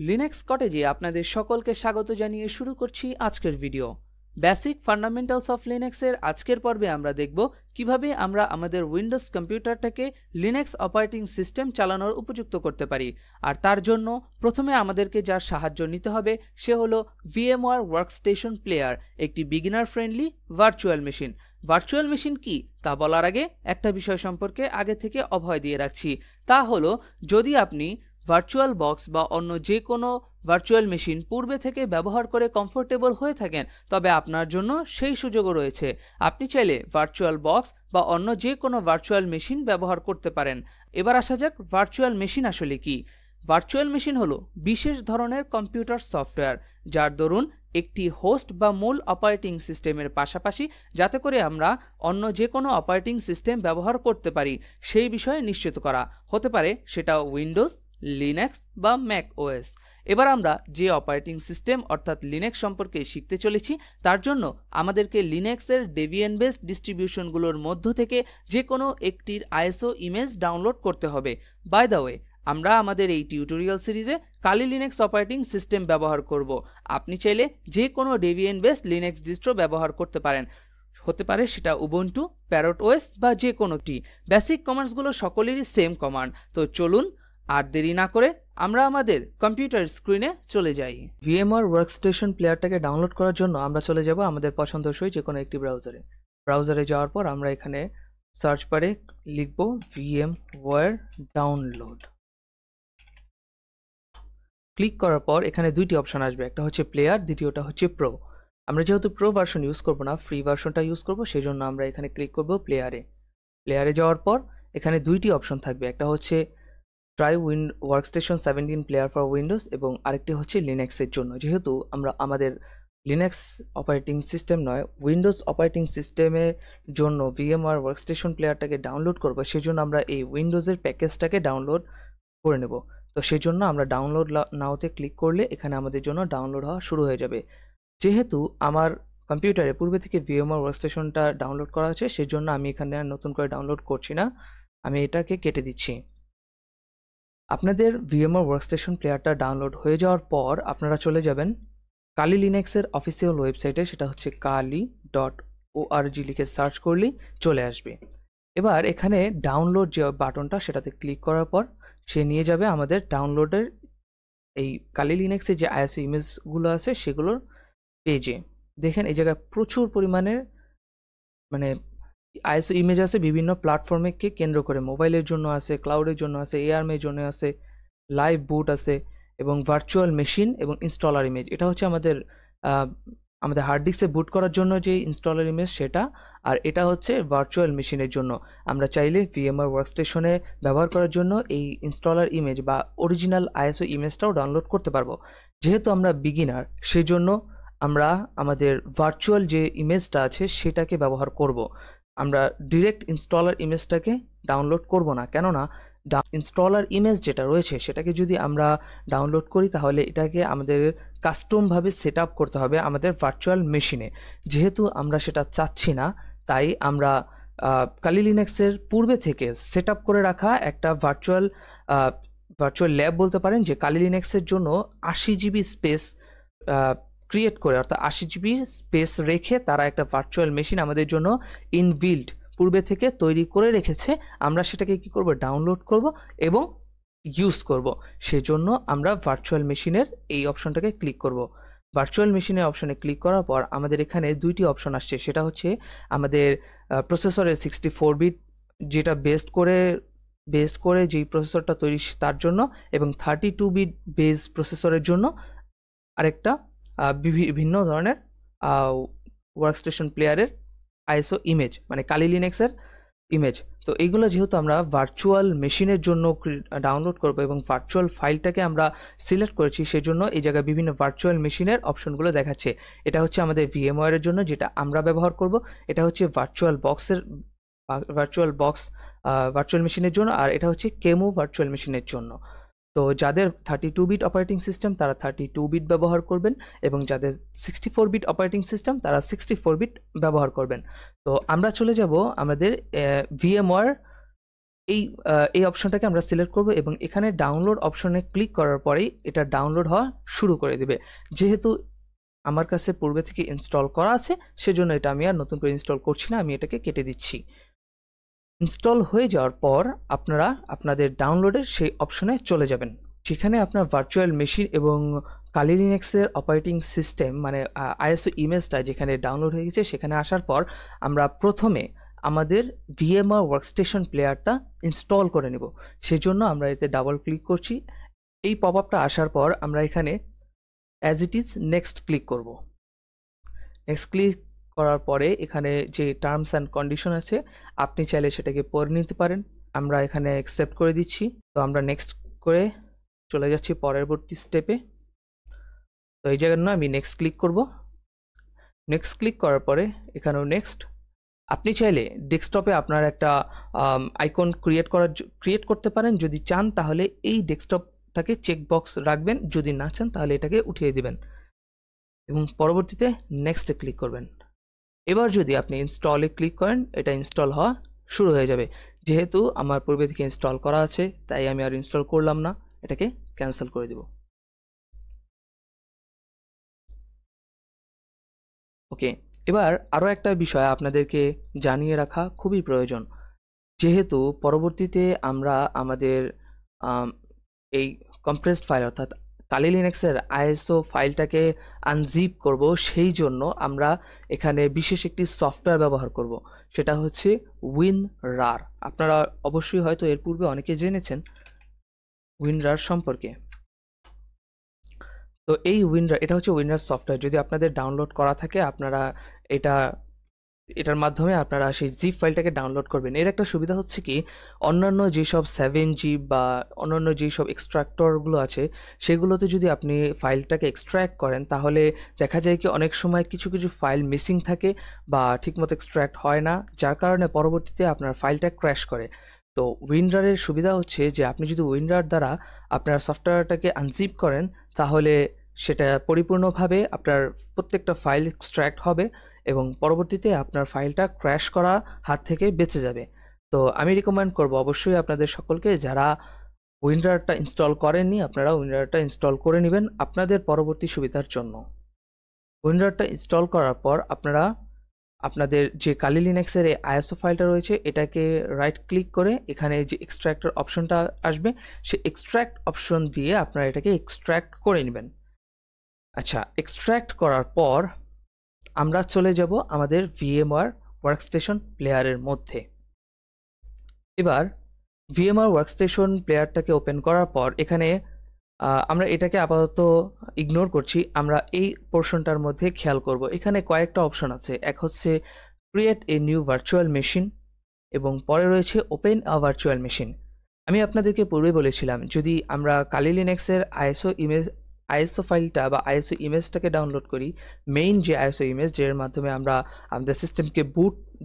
Linux কটেজে আপনাদের সকলকে স্বাগত জানিয়ে শুরু করছি আজকের ভিডিও। বেসিক ফান্ডামেন্টালস অফ লিনাক্সের আজকের পর্বে আমরা দেখব কিভাবে আমরা আমাদের উইন্ডোজ কম্পিউটারটাকে লিনাক্স অপারেটিং সিস্টেম চালানোর উপযুক্ত করতে পারি। আর তার জন্য প্রথমে আমাদেরকে যার সাহায্য নিতে হবে সে হলো ভিএমওয়ার ওয়ার্কস্টেশন প্লেয়ার, একটি beginner friendly virtual machine. Virtual machine কি তা বলার আগে একটা বিষয় সম্পর্কে আগে থেকে অভয় দিয়ে রাখছি, তা হলো যদি আপনি ভার্চুয়াল বক্স বা অন্য যে কোনো ভার্চুয়াল মেশিন পূর্বে থেকে ব্যবহার করে কমফোর্টেবল হয়ে থাকেন তবে আপনার জন্য সেই সুযোগও রয়েছে। আপনি চাইলে ভার্চুয়াল বক্স বা অন্য যে কোনো ভার্চুয়াল মেশিন ব্যবহার করতে পারেন। এবার আসা যাক ভার্চুয়াল মেশিন আসলে কি। ভার্চুয়াল মেশিন হলো বিশেষ ধরনের কম্পিউটার সফটওয়্যার যার দরুন একটি হোস্ট বা মূল অপারেটিং সিস্টেমের পাশাপাশি যাতে করে আমরা অন্য যে কোনো অপারেটিং সিস্টেম ব্যবহার করতে পারি সেই বিষয়ে নিশ্চিত করা। হতে পারে সেটা উইন্ডোজ, লিনাক্স বা ম্যাক ওএস। এবার আমরা যে অপারেটিং সিস্টেম অর্থাৎ লিনাক্স সম্পর্কে শিখতে চলেছি তার জন্য আমাদেরকে লিনাক্সের ডেবিয়ান বেসড ডিস্ট্রিবিউশনগুলোর মধ্য থেকে যে কোনো একটির আইএসও ইমেজ ডাউনলোড করতে হবে। বাই দ্য ওয়ে, আমরা আমাদের এই টিউটোরিয়াল সিরিজে কালি লিনাক্স অপারেটিং সিস্টেম ব্যবহার করব। আপনি চাইলে যে কোনো ডেবিয়ান বেসড লিনাক্স ডিস্ট্রো ব্যবহার করতে পারেন। হতে পারে সেটা উবুন্টু, প্যারট ওএস বা যে কোনোটি। বেসিক কমান্ডসগুলো সকলেরই সেম কমান্ড। তো চলুন আর দেরি না করে আমরা আমাদের কম্পিউটার স্ক্রিনে চলে যাই। ভিএমওয়ার ওয়ার্কস্টেশন প্লেয়ারটাকে ডাউনলোড করার জন্য আমরা চলে যাব আমাদের পছন্দসই যে কোনো একটি ব্রাউজারে যাওয়ার পর আমরা এখানে সার্চ বারে লিখব ভিএমওয়ার ডাউনলোড। ক্লিক করার পর এখানে দুইটি অপশন আসবে, একটা হচ্ছে প্লেয়ার, দ্বিতীয়টা হচ্ছে প্রো। আমরা যেহেতু প্রো ভার্সন ইউজ করব না, ফ্রি ভার্সনটা ইউজ করব, সেই জন্য আমরা এখানে ক্লিক করব প্লেয়ারে যাওয়ার পর এখানে দুইটি অপশন থাকবে, একটা হচ্ছে try workstation 17 player for Windows এবং আরেকটি হচ্ছে লিনাক্সের জন্য। যেহেতু আমরা আমাদের লিনাক্স অপারেটিং সিস্টেম নয় উইন্ডোজ অপারেটিং সিস্টেমের জন্য ভিএমওয়ার ওয়ার্কস্টেশন প্লেয়ারটাকে ডাউনলোড করব, সেজন্য আমরা এই উইন্ডোজের প্যাকেজটাকে ডাউনলোড করে নেব। তো সেই জন্য আমরা ডাউনলোড নাওতে ক্লিক করলে এখানে আমাদের জন্য ডাউনলোড হওয়া শুরু হয়ে যাবে। যেহেতু আমার কম্পিউটারে পূর্বে থেকে ভিএমওয়ার ওয়ার্কস্টেশনটা ডাউনলোড করা আছে সেজন্য আমি এখানে নতুন করে ডাউনলোড করছি না, আমি এটাকে কেটে দিচ্ছি। আপনাদের ভিএমওয়ার ওয়ার্কস্টেশন প্লেয়ারটা ডাউনলোড হয়ে যাওয়ার পর আপনারা চলে যাবেন কালি লিনাক্সের অফিসিয়াল ওয়েবসাইটে, সেটা হচ্ছে kali.org লিখে সার্চ করলেই চলে আসবে। এবার এখানে ডাউনলোড যে বাটনটা সেটাতে ক্লিক করার পর সে নিয়ে যাবে আমাদের ডাউনলোডের এই কালি লিনাক্সের যে আইএসও ইমেজগুলো আছে সেগুলোর পেজে। দেখেন এই জায়গায় প্রচুর পরিমাণের মানে আইএসও ইমেজ আছে বিভিন্ন প্ল্যাটফর্মকে কেন্দ্র করে। মোবাইলের জন্য আছে, ক্লাউডের জন্য আছে, এআরএমের জন্য আছে, লাইভ বুট আছে এবং ভার্চুয়াল মেশিন এবং ইনস্টলার ইমেজ। এটা হচ্ছে আমাদের হার্ড ডিস্কে বুট করার জন্য যে ইনস্টলার ইমেজ সেটা, আর এটা হচ্ছে ভার্চুয়াল মেশিনের জন্য। আমরা চাইলে ভিএমওয়ার ওয়ার্কস্টেশনে ব্যবহার করার জন্য এই ইনস্টলার ইমেজ বা অরিজিনাল আইএসও ইমেজটাও ডাউনলোড করতে পারবো। যেহেতু আমরা বিগিনার সেজন্য আমরা আমাদের ভার্চুয়াল যে ইমেজটা আছে সেটাকে ব্যবহার করব। আমরা ডিরেক্ট ইনস্টলার ইমেজটাকে ডাউনলোড করব না, কেননা ইনস্টলার ইমেজ যেটা রয়েছে সেটাকে যদি আমরা ডাউনলোড করি তাহলে এটাকে আমাদের কাস্টমভাবে সেট আপ করতে হবে আমাদের ভার্চুয়াল মেশিনে। যেহেতু আমরা সেটা চাচ্ছি না তাই আমরা কালি লিনাক্সের পূর্বে থেকে সেট আপ করে রাখা একটা ভার্চুয়াল ল্যাব বলতে পারেন, যে কালি লিনাক্সের জন্য 80 জিবি স্পেস ক্রিয়েট করে, অর্থাৎ 80 জিবি স্পেস রেখে তারা একটা ভার্চুয়াল মেশিন আমাদের জন্য ইনবিল্ড পূর্বে থেকে তৈরি করে রেখেছে। আমরা সেটাকে কি করব, ডাউনলোড করব এবং ইউজ করব। সেজন্য আমরা ভার্চুয়াল মেশিনের এই অপশনটাকে ক্লিক করব। ভার্চুয়াল মেশিনের অপশনে ক্লিক করার পর আমাদের এখানে দুইটি অপশন আসছে, সেটা হচ্ছে আমাদের প্রসেসরের 64 বিট যেটা বেস করে যেই প্রসেসরটা তৈরি তার জন্য, এবং 32 বিট বেস প্রসেসরের জন্য আরেকটা বিভিন্ন ধরনের ওয়ার্কস্টেশন প্লেয়ারের আইএসও ইমেজ, মানে কালি লিনাক্সের ইমেজ। তো এইগুলো যেহেতু আমরা ভার্চুয়াল মেশিনের জন্য ডাউনলোড করব এবং ভার্চুয়াল ফাইলটাকে আমরা সিলেক্ট করেছি সেই জন্য এই জায়গায় বিভিন্ন ভার্চুয়াল মেশিনের অপশনগুলো দেখাচ্ছে। এটা হচ্ছে আমাদের ভিএমওয়ারের জন্য যেটা আমরা ব্যবহার করব, এটা হচ্ছে ভার্চুয়াল মেশিনের জন্য, আর এটা হচ্ছে কেমো ভার্চুয়াল মেশিনের জন্য। তো যাদের 32 বিট অপারেটিং সিস্টেম তারা 32 বিট ব্যবহার করবেন এবং যাদের 64 বিট অপারেটিং সিস্টেম তারা 64 বিট ব্যবহার করবেন। তো আমরা চলে যাব আমাদের ভিএমওয়ার এই অপশনটাকে আমরা সিলেক্ট করব এবং এখানে ডাউনলোড অপশনে ক্লিক করার পরেই এটা ডাউনলোড হওয়া শুরু করে দেবে। যেহেতু আমার কাছে পূর্বে থেকে ইনস্টল করা আছে সেজন্য এটা আমি আর নতুন করে ইনস্টল করছি না, আমি এটাকে কেটে দিচ্ছি। ইনস্টল হয়ে যাওয়ার পর আপনারা আপনাদের ডাউনলোডের সেই অপশনে চলে যাবেন, যেখানে আপনার ভার্চুয়াল মেশিন এবং কালি লিনাক্সের অপারেটিং সিস্টেম মানে আইএসও ইমেজটা যেখানে ডাউনলোড হয়ে গেছে সেখানে আসার পর আমরা প্রথমে আমাদের ভিএমআর ওয়ার্কস্টেশন প্লেয়ারটা ইনস্টল করে নেব। সেজন্য আমরা এতে ডাবল ক্লিক করছি। এই পপ আপটা আসার পর আমরা এখানে as it is next click করব। নেক্সট ক্লিক করার পরে এখানে যে টার্মস অ্যান্ড কন্ডিশন আছে আপনি চাইলে সেটাকে পড়ে নিতে পারেন। আমরা এখানে অ্যাকসেপ্ট করে দিচ্ছি। তো আমরা নেক্সট করে চলে যাচ্ছি পরবর্তী স্টেপে। তো এই জায়গার নয় আমি নেক্সট ক্লিক করব। নেক্সট ক্লিক করার পরে এখানেও নেক্সট। আপনি চাইলে ডেস্কটপে আপনার একটা আইকন ক্রিয়েট করতে পারেন, যদি চান তাহলে এই ডেস্কটপটাকে চেকবক্স রাখবেন, যদি না চান তাহলে এটাকে উঠিয়ে দিবেন এবং পরবর্তীতে নেক্সটে ক্লিক করবেন। এবার যদি আপনি ইনস্টলে ক্লিক করেন এটা ইনস্টল হওয়া শুরু হয়ে যাবে। যেহেতু আমার পূর্বে থেকে ইনস্টল করা আছে তাই আমি আর ইনস্টল করলাম না, এটাকে ক্যান্সেল করে দেব। ওকে, এবার আরও একটা বিষয় আপনাদেরকে জানিয়ে রাখা খুবই প্রয়োজন। যেহেতু পরবর্তীতে আমরা আমাদের এই কম্প্রেসড ফাইল অর্থাৎ কালি লিনাক্সের আইএসও ফাইলটাকে আনজিপ করব, সেই জন্য আমরা এখানে বিশেষ একটি সফটওয়্যার ব্যবহার করব, সেটা হচ্ছে উইনরার। আপনারা অবশ্যই হয়তো এর পূর্বে অনেকে জেনেছেন উইনরার সম্পর্কে। তো এই এটা হচ্ছে উইনরার সফটওয়্যার। যদি আপনাদের ডাউনলোড করা থাকে আপনারা এটার মাধ্যমে আপনারা সেই জিপ ফাইলটাকে ডাউনলোড করবেন। এর একটা সুবিধা হচ্ছে কি, অন্যান্য যেসব 7G বা অন্যান্য যেসব এক্সট্রাক্টরগুলো আছে সেগুলোতে যদি আপনি ফাইলটাকে এক্সট্র্যাক্ট করেন তাহলে দেখা যায় কি অনেক সময় কিছু কিছু ফাইল মিসিং থাকে বা ঠিকমতো এক্সট্র্যাক্ট হয় না, যার কারণে পরবর্তীতে আপনার ফাইলটা ক্র্যাশ করে। তো উইনরারের সুবিধা হচ্ছে যে আপনি যদি উইনরার দ্বারা আপনার সফটওয়্যারটাকে আনজিপ করেন তাহলে সেটা পরিপূর্ণভাবে আপনার প্রত্যেকটা ফাইল এক্সট্র্যাক্ট হবে এবং পরবর্তীতে আপনার ফাইলটা ক্র্যাশ করা হাত থেকে বেঁচে যাবে। তো আমি রিকমেন্ড করব অবশ্যই আপনাদের সকলকে, যারা উইনরারটা ইনস্টল করেননি আপনারা উইনরারটা ইনস্টল করে নেবেন আপনাদের পরবর্তী সুবিধার জন্য। উইনরারটা ইনস্টল করার পর আপনারা আপনাদের যে কালি লিনাক্সের এই আইএসও ফাইলটা রয়েছে এটাকে রাইট ক্লিক করে এখানে যে এক্সট্র্যাক্টর অপশনটা আসবে সেই এক্সট্র্যাক্ট অপশন দিয়ে আপনারা এটাকে এক্সট্র্যাক্ট করে নেবেন। আচ্ছা, এক্সট্র্যাক্ট করার পর আমরা চলে যাব আমাদের ভিএমআর ওয়ার্কস্টেশন প্লেয়ারের মধ্যে। এবার ভিএমআর ওয়ার্কস্টেশন প্লেয়ারটাকে ওপেন করার পর এখানে আমরা এটাকে আপাতত ইগনোর করছি, আমরা এই পোর্শনটার মধ্যে খেয়াল করব। এখানে কয়েকটা অপশন আছে, এক হচ্ছে create a new virtual machine এবং পরে রয়েছে ওপেন আ ভার্চুয়াল মেশিন। আমি আপনাদেরকে পূর্বে বলেছিলাম যদি আমরা কালি লিনাক্সের আইএসও ফাইলটা বা আইএসও ইমেজটাকে ডাউনলোড করি, মেইন যে আইএসও ইমেজ যের মাধ্যমে আমরা আমাদের সিস্টেমকে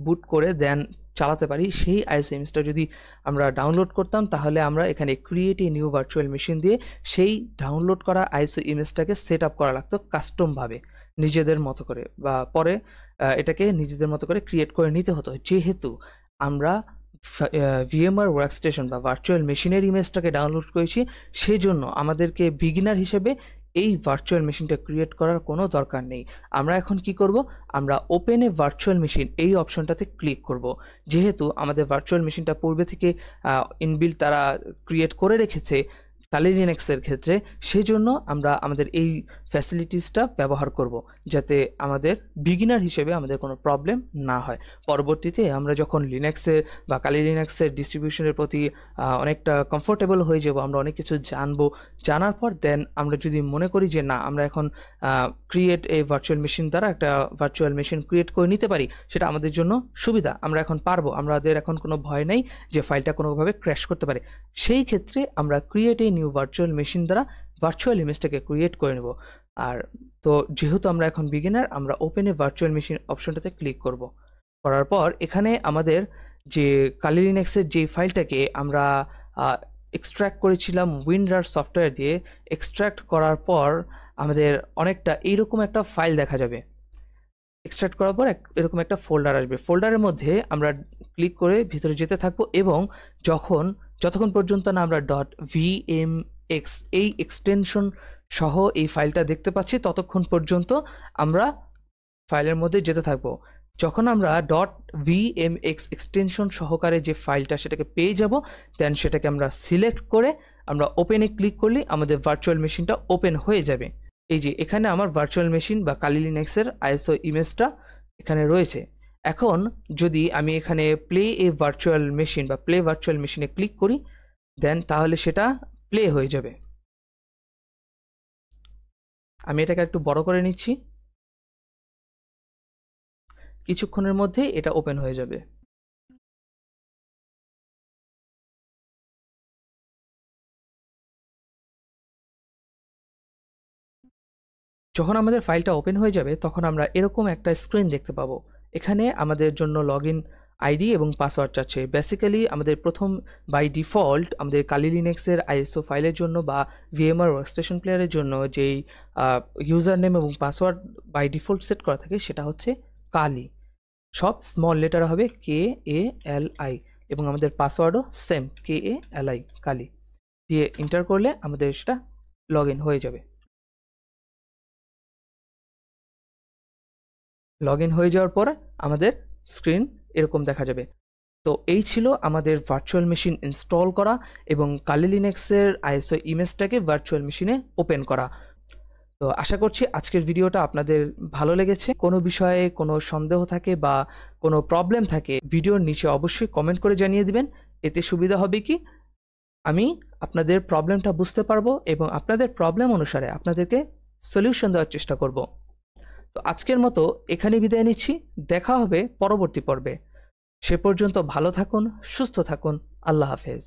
বুট করে দেন চালাতে পারি, সেই আইএসও ইমেজটা যদি আমরা ডাউনলোড করতাম তাহলে আমরা এখানে create a new virtual machine দিয়ে সেই ডাউনলোড করা আইএসও ইমেজটাকে সেট আপ করা লাগতো কাস্টমভাবে নিজেদের মতো করে, বা পরে এটাকে নিজেদের মতো করে ক্রিয়েট করে নিতে হতো। যেহেতু আমরা ভিএমআর ওয়ার্কস্টেশন বা ভার্চুয়াল মেশিনের ইমেজটাকে ডাউনলোড করেছি সেজন্য আমাদেরকে বিগিনার হিসেবে এই ভার্চুয়াল মেশিনটা ক্রিয়েট করার কোনো দরকার নেই। আমরা এখন কি করব, আমরা ওপেন এ ভার্চুয়াল মেশিন এই অপশনটাতে ক্লিক করব। যেহেতু আমাদের ভার্চুয়াল মেশিনটা পূর্বে থেকে ইনবিল্ট তারা ক্রিয়েট করে রেখেছে কালি লিনাক্সের ক্ষেত্রে, সেজন্য আমরা আমাদের এই ফ্যাসিলিটিসটা ব্যবহার করব যাতে আমাদের বিগিনার হিসেবে আমাদের কোনো প্রবলেম না হয়। পরবর্তীতে আমরা যখন লিনাক্সের বা কালি লিনাক্সের ডিস্ট্রিবিউশনের প্রতি অনেকটা কমফোর্টেবল হয়ে যাব, আমরা অনেক কিছু জানার পর দেন আমরা যদি মনে করি যে না আমরা এখন ক্রিয়েট এ ভার্চুয়াল মেশিন দ্বারা একটা ভার্চুয়াল মেশিন ক্রিয়েট করে নিতে পারি, সেটা আমাদের জন্য সুবিধা, আমরা এখন পারবো, আমাদের এখন কোনো ভয় নেই যে ফাইলটা কোনোভাবে ক্র্যাশ করতে পারে, সেই ক্ষেত্রে আমরা create a new virtual machine দ্বারা ভার্চুয়াল ইমেজটাকে ক্রিয়েট করে নেব। আর তো যেহেতু আমরা এখন বিগিনার, আমরা ওপেন এ ভার্চুয়াল মেশিন অপশনটাতে ক্লিক করব। করার পর এখানে আমাদের যে কালি লিনাক্সের যে ফাইলটাকে আমরা এক্সট্র্যাক্ট করেছিলাম উইনরার সফটওয়্যার দিয়ে, এক্সট্র্যাক্ট করার পর আমাদের অনেকটা এইরকম একটা ফাইল দেখা যাবে। এক্সট্রাক্ট করার পর এরকম একটা ফোল্ডার আসবে। ফোল্ডারের মধ্যে আমরা ক্লিক করে ভিতরে যেতে থাকবো এবং যতক্ষণ পর্যন্ত না আমরা .vmx এই এক্সটেনশন সহ এই ফাইলটা দেখতে পাচ্ছি ততক্ষণ পর্যন্ত আমরা ফাইলের মধ্যে যেতে থাকবো। যখন আমরা .vmx এক্সটেনশন সহকারে যে ফাইলটা সেটাকে পেয়ে যাব, দেন সেটাকে আমরা সিলেক্ট করে আমরা ওপেনে ক্লিক করলে আমাদের ভার্চুয়াল মেশিনটা ওপেন হয়ে যাবে। এই যে এখানে আমার ভার্চুয়াল মেশিন বা কালি লিনাক্সের আইএসও ইমেজটা এখানে রয়েছে। এখন যদি আমি এখানে প্লে এ ভার্চুয়াল মেশিন বা প্লে ভার্চুয়াল মেশিনে ক্লিক করি, দেন তাহলে সেটা প্লে হয়ে যাবে। আমি এটাকে একটু বড় করে নিচ্ছি, কিছুক্ষণের মধ্যে এটা ওপেন হয়ে যাবে। যখন আমাদের ফাইলটা ওপেন হয়ে যাবে তখন আমরা এরকম একটা স্ক্রিন দেখতে পাবো। এখানে আমাদের জন্য লগইন আইডি এবং পাসওয়ার্ড চাচ্ছে। বেসিক্যালি আমাদের প্রথম বাই ডিফল্ট আমাদের কালি লিনাক্সের আইএসও ফাইলের জন্য বা ভিএমআর ওয়ার্কস্টেশন প্লেয়ারের জন্য যেই ইউজার নেম এবং পাসওয়ার্ড বাই ডিফল্ট সেট করা থাকে সেটা হচ্ছে কালি। সব স্মল লেটার হবে KALI এবং আমাদের পাসওয়ার্ডও সেম KALI কালি দিয়ে এন্টার করলে আমাদের সেটা লগ ইন হয়ে যাবে। লগ ইন হয়ে যাওয়ার পর আমাদের স্ক্রিন এরকম দেখা যাবে। তো এই ছিল আমাদের ভার্চুয়াল মেশিন ইনস্টল করা এবং কালি লিনাক্সের আইএসও ইমেজটাকে ভার্চুয়াল মেশিনে ওপেন করা। তো আশা করছি আজকের ভিডিওটা আপনাদের ভালো লেগেছে। কোনো বিষয়ে কোনো সন্দেহ থাকে বা কোনো প্রবলেম থাকে ভিডিওর নিচে অবশ্যই কমেন্ট করে জানিয়ে দিবেন। এতে সুবিধা হবে কি, আমি আপনাদের প্রবলেমটা বুঝতে পারবো এবং আপনাদের প্রবলেম অনুসারে আপনাদেরকে সলিউশন দেওয়ার চেষ্টা করব। তো আজকের মতো এখানে বিদায় নিচ্ছি, দেখা হবে পরবর্তী পর্বে। সে পর্যন্ত ভালো থাকুন, সুস্থ থাকুন, আল্লাহ হাফেজ।